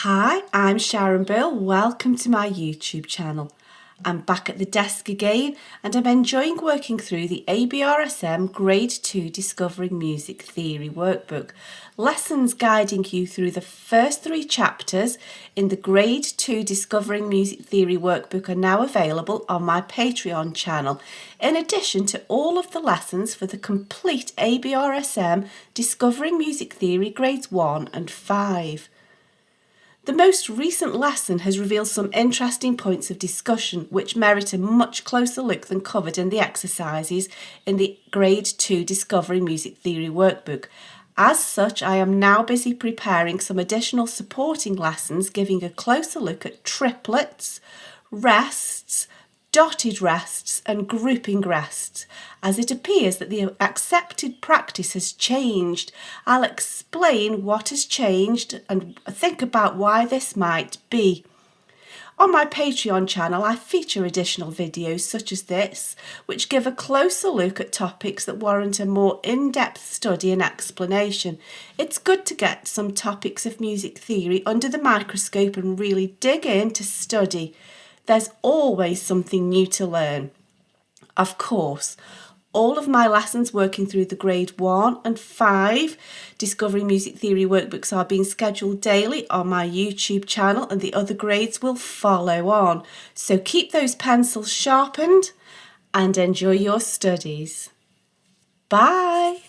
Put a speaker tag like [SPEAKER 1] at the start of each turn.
[SPEAKER 1] Hi, I'm Sharon. Welcome to my YouTube channel. I'm back at the desk again and I'm enjoying working through the ABRSM Grade 2 Discovering Music Theory Workbook. Lessons guiding you through the first 3 chapters in the Grade 2 Discovering Music Theory Workbook are now available on my Patreon channel, in addition to all of the lessons for the complete ABRSM Discovering Music Theory Grades 1 and 5. The most recent lesson has revealed some interesting points of discussion which merit a much closer look than covered in the exercises in the Grade 2 Discovering Music Theory Workbook. As such, I am now busy preparing some additional supporting lessons giving a closer look at triplets, rests, dotted rests and grouping rests, as it appears that the accepted practice has changed. I'll explain what has changed and think about why this might be. On my Patreon channel, I feature additional videos such as this, which give a closer look at topics that warrant a more in-depth study and explanation. It's good to get some topics of music theory under the microscope and really dig in to study. There's always something new to learn. Of course, all of my lessons working through the Grade 1 and 5 Discovering Music Theory workbooks are being scheduled daily on my YouTube channel, and the other grades will follow on. So keep those pencils sharpened and enjoy your studies. Bye!